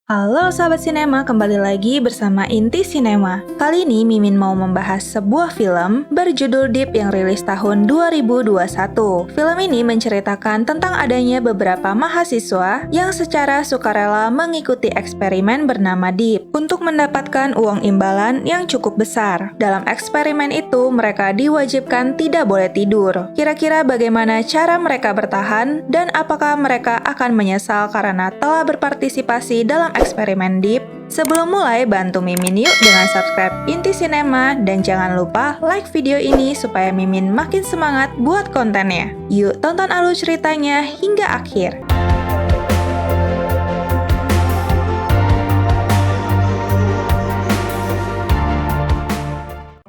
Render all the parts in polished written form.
Halo sahabat sinema, kembali lagi bersama Inti Sinema. Kali ini Mimin mau membahas sebuah film berjudul Deep yang rilis tahun 2021. Film ini menceritakan tentang adanya beberapa mahasiswa yang secara sukarela mengikuti eksperimen bernama Deep untuk mendapatkan uang imbalan yang cukup besar. Dalam eksperimen itu, mereka diwajibkan tidak boleh tidur. Kira-kira bagaimana cara mereka bertahan dan apakah mereka akan menyesal karena telah berpartisipasi dalam eksperimen Deep? Sebelum mulai, bantu Mimin yuk dengan subscribe Inti Sinema dan jangan lupa like video ini supaya Mimin makin semangat buat kontennya. Yuk tonton alur ceritanya hingga akhir.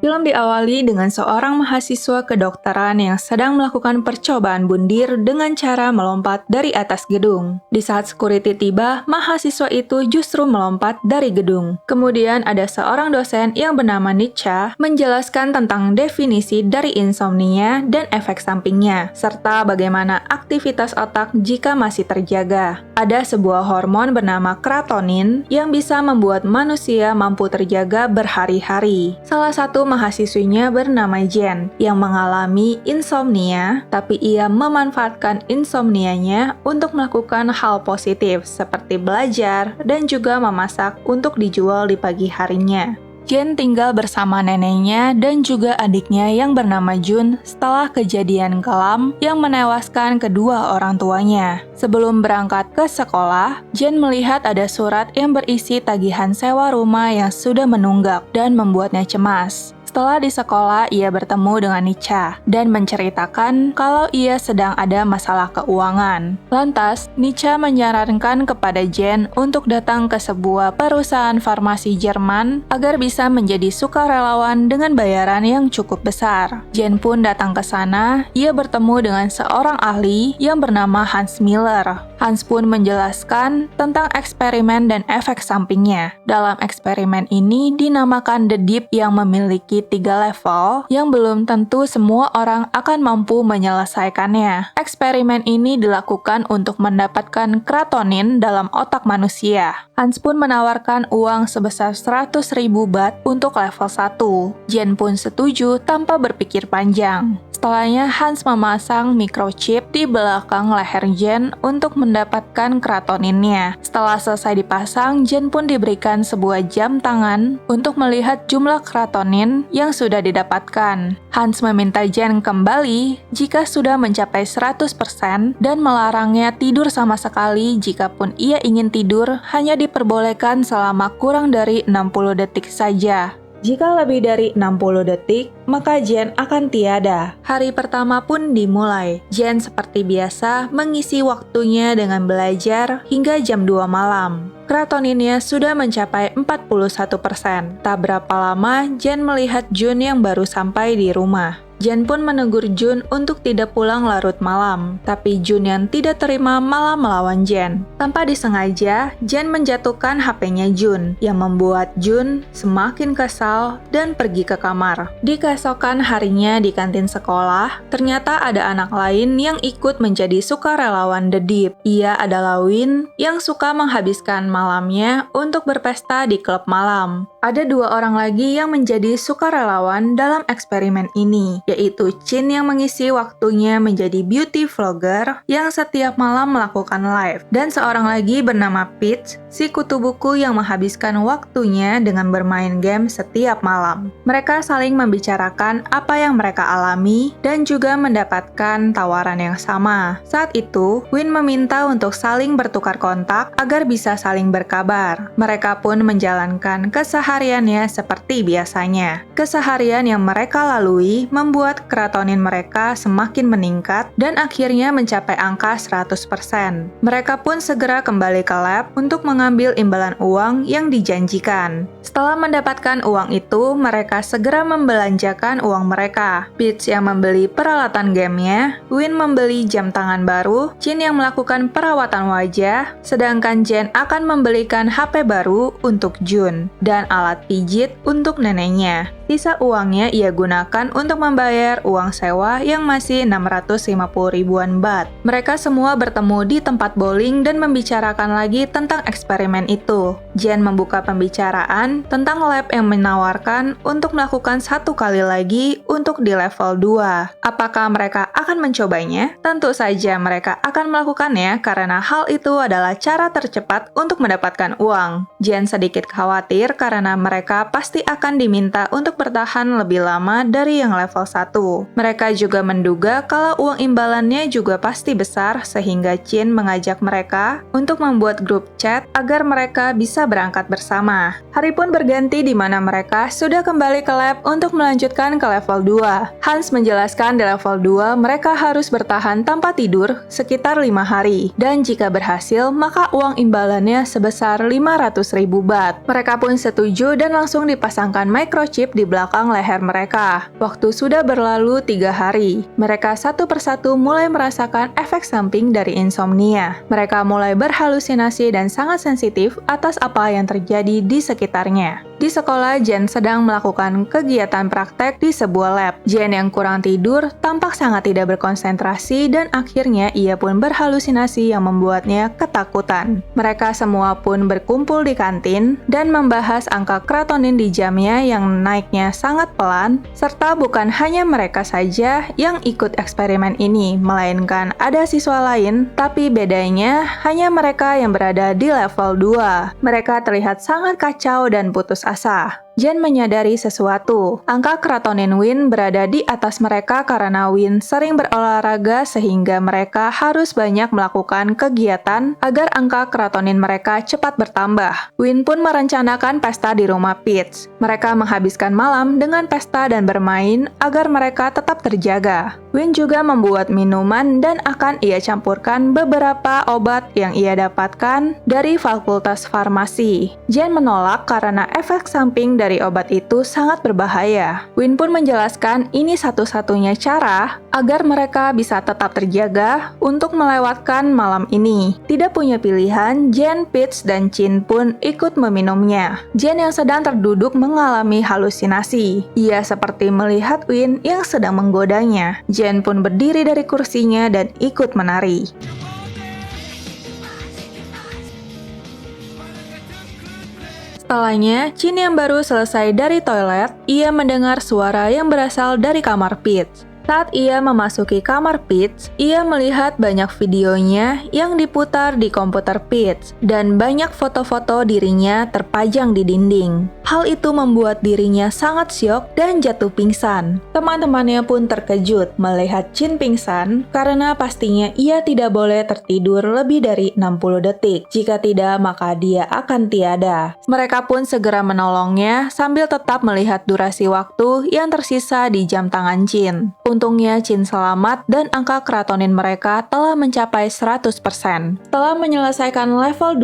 Film diawali dengan seorang mahasiswa kedokteran yang sedang melakukan percobaan bundir dengan cara melompat dari atas gedung. Di saat security tiba, mahasiswa itu justru melompat dari gedung. Kemudian ada seorang dosen yang bernama Nietzsche menjelaskan tentang definisi dari insomnia dan efek sampingnya, serta bagaimana aktivitas otak jika masih terjaga. Ada sebuah hormon bernama kratonin yang bisa membuat manusia mampu terjaga berhari-hari. Salah satu mahasiswinya bernama Jen yang mengalami insomnia, tapi ia memanfaatkan insomnianya untuk melakukan hal positif seperti belajar dan juga memasak untuk dijual di pagi harinya. Jen tinggal bersama neneknya dan juga adiknya yang bernama Jun setelah kejadian kelam yang menewaskan kedua orang tuanya. Sebelum berangkat ke sekolah, Jen melihat ada surat yang berisi tagihan sewa rumah yang sudah menunggak dan membuatnya cemas. Setelah di sekolah, ia bertemu dengan Nietzsche dan menceritakan kalau ia sedang ada masalah keuangan. Lantas, Nietzsche menyarankan kepada Jen untuk datang ke sebuah perusahaan farmasi Jerman agar bisa menjadi sukarelawan dengan bayaran yang cukup besar. Jen pun datang ke sana, ia bertemu dengan seorang ahli yang bernama Hans Miller. Hans pun menjelaskan tentang eksperimen dan efek sampingnya. Dalam eksperimen ini dinamakan The Deep yang memiliki 3 level yang belum tentu semua orang akan mampu menyelesaikannya. Eksperimen ini dilakukan untuk mendapatkan kratonin dalam otak manusia. Hans pun menawarkan uang sebesar 100.000 baht untuk level 1. Jen pun setuju tanpa berpikir panjang. Setelahnya, Hans memasang microchip di belakang leher Jen untuk mendapatkan kratoninnya. Setelah selesai dipasang, Jen pun diberikan sebuah jam tangan untuk melihat jumlah kratonin yang sudah didapatkan. Hans meminta Jen kembali jika sudah mencapai 100% dan melarangnya tidur sama sekali jikapun ia ingin tidur hanya diperbolehkan selama kurang dari 60 detik saja. Jika lebih dari 60 detik, maka Jen akan tiada. Hari pertama pun dimulai. Jen seperti biasa mengisi waktunya dengan belajar hingga jam 2 malam. Kratoninnya sudah mencapai 41%. Tak berapa lama, Jen melihat Jun yang baru sampai di rumah. Jen pun menegur Jun untuk tidak pulang larut malam, tapi Jun yang tidak terima malah melawan Jen. Tanpa disengaja, Jen menjatuhkan HP-nya Jun, yang membuat Jun semakin kesal dan pergi ke kamar. Di keesokan harinya di kantin sekolah, ternyata ada anak lain yang ikut menjadi sukarelawan The Deep. Ia adalah Win yang suka menghabiskan malamnya untuk berpesta di klub malam. Ada 2 orang lagi yang menjadi sukarelawan dalam eksperimen ini, yaitu Chin yang mengisi waktunya menjadi beauty vlogger yang setiap malam melakukan live, dan seorang lagi bernama Peach, si kutu buku yang menghabiskan waktunya dengan bermain game setiap malam. Mereka saling membicarakan apa yang mereka alami dan juga mendapatkan tawaran yang sama. Saat itu, Win meminta untuk saling bertukar kontak agar bisa saling berkabar. Mereka pun menjalankan kesehariannya seperti biasanya. Keseharian yang mereka lalui membuat kratonin mereka semakin meningkat dan akhirnya mencapai angka 100%. Mereka pun segera kembali ke lab untuk mengambil imbalan uang yang dijanjikan. Setelah mendapatkan uang itu, mereka segera membelanjakan uang mereka. Peach yang membeli peralatan gamenya, Win membeli jam tangan baru, Chin yang melakukan perawatan wajah, sedangkan Jen akan membelikan HP baru untuk Jun dan alat pijit untuk neneknya. Sisa uangnya ia gunakan untuk membayar uang sewa yang masih 650 ribuan baht. Mereka semua bertemu di tempat bowling dan membicarakan lagi tentang eksperimen itu. Jen membuka pembicaraan tentang lab yang menawarkan untuk melakukan satu kali lagi untuk di level 2. Apakah mereka akan mencobanya? Tentu saja mereka akan melakukannya karena hal itu adalah cara tercepat untuk mendapatkan uang. Jen sedikit khawatir karena mereka pasti akan diminta untuk bertahan lebih lama dari yang level 1. Mereka juga menduga kalau uang imbalannya juga pasti besar sehingga Jin mengajak mereka untuk membuat grup chat agar mereka bisa berangkat bersama. Hari pun berganti di mana mereka sudah kembali ke lab untuk melanjutkan ke level 2. Hans menjelaskan di level 2 mereka harus bertahan tanpa tidur sekitar 5 hari dan jika berhasil maka uang imbalannya sebesar 500.000 baht. Mereka pun setuju dan langsung dipasangkan microchip di belakang leher mereka. Waktu sudah berlalu 3 hari. Mereka satu persatu mulai merasakan efek samping dari insomnia. Mereka mulai berhalusinasi dan sangat sensitif atas apa yang terjadi di sekitarnya. Di sekolah, Jen sedang melakukan kegiatan praktek di sebuah lab. Jen yang kurang tidur tampak sangat tidak berkonsentrasi dan akhirnya ia pun berhalusinasi yang membuatnya ketakutan. Mereka semua pun berkumpul di kantin dan membahas angka kratonin di jamnya yang naiknya sangat pelan, serta bukan hanya mereka saja yang ikut eksperimen ini, melainkan ada siswa lain, tapi bedanya hanya mereka yang berada di level 2. Mereka terlihat sangat kacau dan putus asa. Jen menyadari sesuatu. Angka kratonin Win berada di atas mereka karena Win sering berolahraga sehingga mereka harus banyak melakukan kegiatan agar angka kratonin mereka cepat bertambah. Win pun merencanakan pesta di rumah Peach. Mereka menghabiskan malam dengan pesta dan bermain agar mereka tetap terjaga. Win juga membuat minuman dan akan ia campurkan beberapa obat yang ia dapatkan dari Fakultas Farmasi. Jen menolak karena efek samping dari obat itu sangat berbahaya. Win pun menjelaskan ini satu-satunya cara agar mereka bisa tetap terjaga untuk melewatkan malam ini. Tidak punya pilihan, Jen, Peach, dan Chin pun ikut meminumnya. Jen yang sedang terduduk mengalami halusinasi. Ia seperti melihat Win yang sedang menggodanya. Jen pun berdiri dari kursinya dan ikut menari. Setelahnya, Chin yang baru selesai dari toilet, ia mendengar suara yang berasal dari kamar Peach. Saat ia memasuki kamar Peach, ia melihat banyak videonya yang diputar di komputer Peach dan banyak foto-foto dirinya terpajang di dinding. Hal itu membuat dirinya sangat syok dan jatuh pingsan. Teman-temannya pun terkejut melihat Chin pingsan karena pastinya ia tidak boleh tertidur lebih dari 60 detik. Jika tidak, maka dia akan tiada. Mereka pun segera menolongnya sambil tetap melihat durasi waktu yang tersisa di jam tangan Chin. Untungnya Chin selamat dan angka kratonin mereka telah mencapai 100%. Setelah menyelesaikan level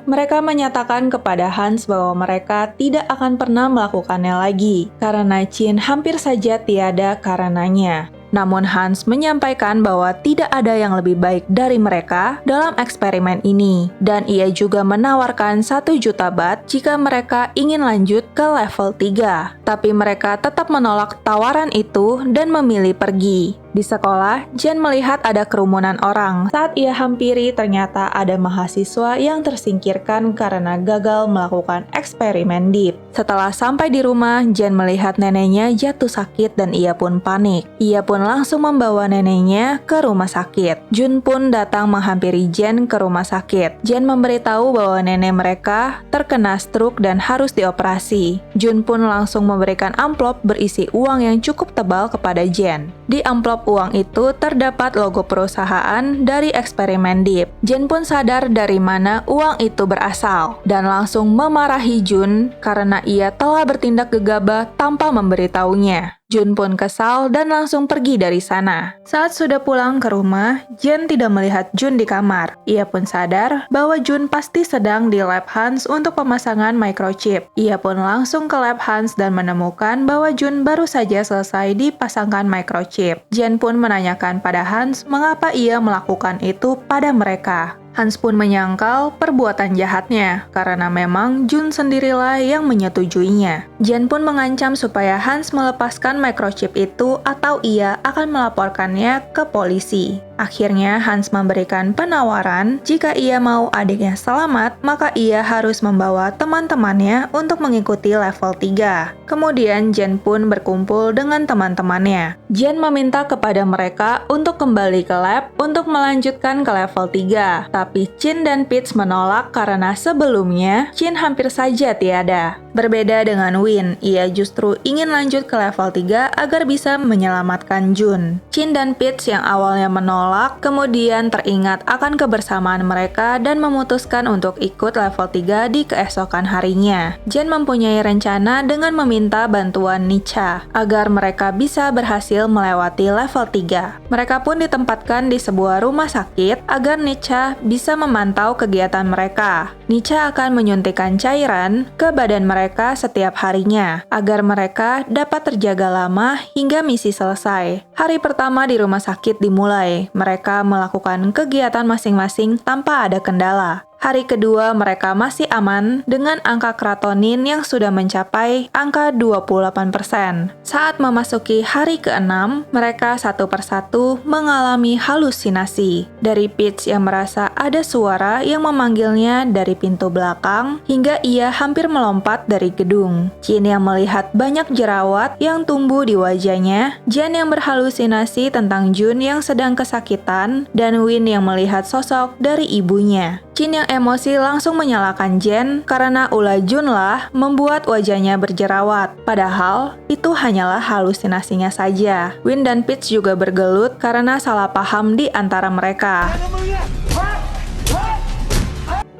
2, mereka menyatakan kepada Hans bahwa mereka tidak akan pernah melakukannya lagi, karena Chin hampir saja tiada karenanya. Namun Hans menyampaikan bahwa tidak ada yang lebih baik dari mereka dalam eksperimen ini, dan ia juga menawarkan 1 juta baht jika mereka ingin lanjut ke level 3. Tapi mereka tetap menolak tawaran itu dan memilih pergi. Di sekolah, Jen melihat ada kerumunan orang. Saat ia hampiri, ternyata ada mahasiswa yang tersingkirkan karena gagal melakukan eksperimen deep. Setelah sampai di rumah, Jen melihat neneknya jatuh sakit dan ia pun panik. Ia pun langsung membawa neneknya ke rumah sakit. Jun pun datang menghampiri Jen ke rumah sakit. Jen memberitahu bahwa nenek mereka terkena stroke dan harus dioperasi. Jun pun langsung memberikan amplop berisi uang yang cukup tebal kepada Jen. Di amplop uang itu terdapat logo perusahaan dari eksperimen deep. Jen pun sadar dari mana uang itu berasal dan langsung memarahi Jun karena ia telah bertindak gegabah tanpa memberitahunya. Jun pun kesal dan langsung pergi dari sana. Saat sudah pulang ke rumah, Jen tidak melihat Jun di kamar. Ia pun sadar bahwa Jun pasti sedang di lab Hans untuk pemasangan microchip. Ia pun langsung ke lab Hans dan menemukan bahwa Jun baru saja selesai dipasangkan microchip. Jen pun menanyakan pada Hans mengapa ia melakukan itu pada mereka. Hans pun menyangkal perbuatan jahatnya, karena memang Jun sendirilah yang menyetujuinya. Jen pun mengancam supaya Hans melepaskan microchip itu atau ia akan melaporkannya ke polisi. Akhirnya Hans memberikan penawaran jika ia mau adiknya selamat, maka ia harus membawa teman-temannya untuk mengikuti level 3. Kemudian Jen pun berkumpul dengan teman-temannya. Jen meminta kepada mereka untuk kembali ke lab untuk melanjutkan ke level 3. Tapi Chin dan Pitts menolak karena sebelumnya Chin hampir saja tiada. Berbeda dengan Win, ia justru ingin lanjut ke level 3 agar bisa menyelamatkan Jun. Chin dan Pitts yang awalnya menolak, kemudian teringat akan kebersamaan mereka dan memutuskan untuk ikut level 3 di keesokan harinya. Jen mempunyai rencana dengan meminta bantuan Nicha agar mereka bisa berhasil melewati level 3. Mereka pun ditempatkan di sebuah rumah sakit agar Nicha bisa memantau kegiatan mereka. Nicha akan menyuntikkan cairan ke badan mereka setiap harinya agar mereka dapat terjaga lama hingga misi selesai. Hari pertama di rumah sakit dimulai. Mereka melakukan kegiatan masing-masing tanpa ada kendala. Hari kedua mereka masih aman dengan angka kreatonin yang sudah mencapai angka 28%. Saat memasuki hari ke-6, mereka satu persatu mengalami halusinasi. Dari Pitts yang merasa ada suara yang memanggilnya dari pintu belakang, hingga ia hampir melompat dari gedung. Chin yang melihat banyak jerawat yang tumbuh di wajahnya, Jen yang berhalusinasi tentang Jun yang sedang kesakitan, dan Win yang melihat sosok dari ibunya. Chin yang emosi langsung menyalahkan Jen karena ulah Jun lah membuat wajahnya berjerawat. Padahal itu hanyalah halusinasinya saja. Win dan Pitts juga bergelut karena salah paham di antara mereka.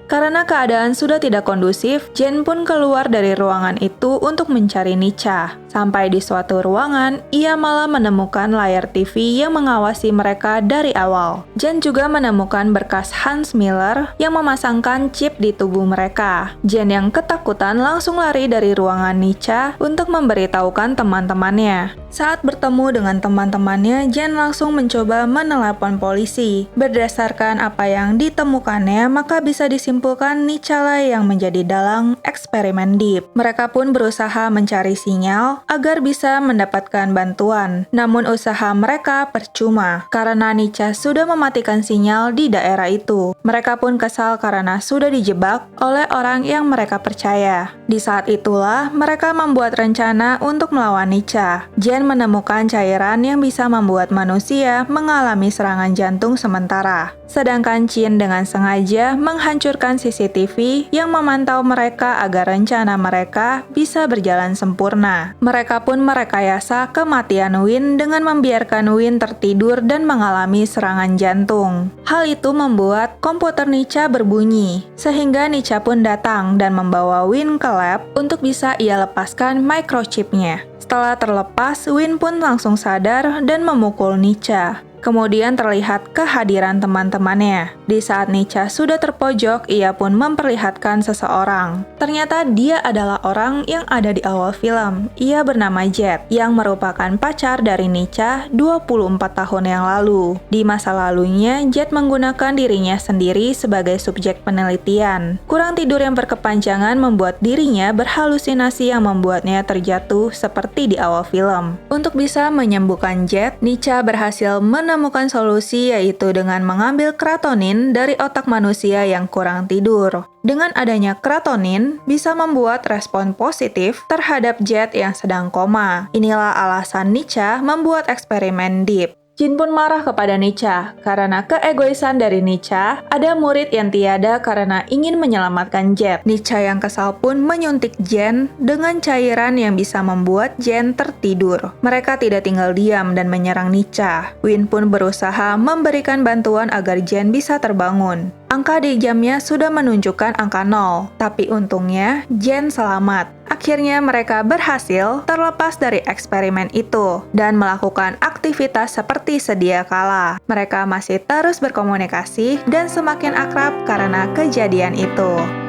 Karena keadaan sudah tidak kondusif, Jen pun keluar dari ruangan itu untuk mencari Nicha. Sampai di suatu ruangan, ia malah menemukan layar TV yang mengawasi mereka dari awal. Jen juga menemukan berkas Hans Miller yang memasangkan chip di tubuh mereka. Jen yang ketakutan langsung lari dari ruangan Nicha untuk memberitahukan teman-temannya. Saat bertemu dengan teman-temannya, Jen langsung mencoba menelepon polisi. Berdasarkan apa yang ditemukannya, maka bisa disimpulkan Nicha lah yang menjadi dalang eksperimen Deep. Mereka pun berusaha mencari sinyal agar bisa mendapatkan bantuan. Namun usaha mereka percuma, karena Nicha sudah mematikan sinyal di daerah itu. Mereka pun kesal karena sudah dijebak oleh orang yang mereka percaya. Di saat itulah, mereka membuat rencana untuk melawan Nicha. Jen menemukan cairan yang bisa membuat manusia mengalami serangan jantung sementara. Sedangkan Chin dengan sengaja menghancurkan CCTV yang memantau mereka agar rencana mereka bisa berjalan sempurna. Mereka pun merekayasa kematian Win dengan membiarkan Win tertidur dan mengalami serangan jantung. Hal itu membuat komputer Nicha berbunyi, sehingga Nicha pun datang dan membawa Win ke lab untuk bisa ia lepaskan microchipnya. Setelah terlepas, Win pun langsung sadar dan memukul Nicha. Kemudian terlihat kehadiran teman-temannya. Di saat Nicha sudah terpojok, ia pun memperlihatkan seseorang. Ternyata dia adalah orang yang ada di awal film. Ia bernama Jet, yang merupakan pacar dari Nicha 24 tahun yang lalu. Di masa lalunya, Jet menggunakan dirinya sendiri sebagai subjek penelitian. Kurang tidur yang berkepanjangan membuat dirinya berhalusinasi yang membuatnya terjatuh seperti di awal film. Untuk bisa menyembuhkan Jet, Nicha berhasil menemukan solusi, yaitu dengan mengambil kreatonin dari otak manusia yang kurang tidur. Dengan adanya kreatonin, bisa membuat respon positif terhadap Jet yang sedang koma. Inilah alasan Nicha membuat eksperimen Deep. Jin pun marah kepada Nicha karena keegoisan dari Nicha. Ada murid yang tiada karena ingin menyelamatkan Jet. Nicha yang kesal pun menyuntik Jen dengan cairan yang bisa membuat Jen tertidur. Mereka tidak tinggal diam dan menyerang Nicha. Win pun berusaha memberikan bantuan agar Jen bisa terbangun. Angka di jamnya sudah menunjukkan angka 0, tapi untungnya Jen selamat. Akhirnya mereka berhasil terlepas dari eksperimen itu dan melakukan aktivitas seperti sedia kala. Mereka masih terus berkomunikasi dan semakin akrab karena kejadian itu.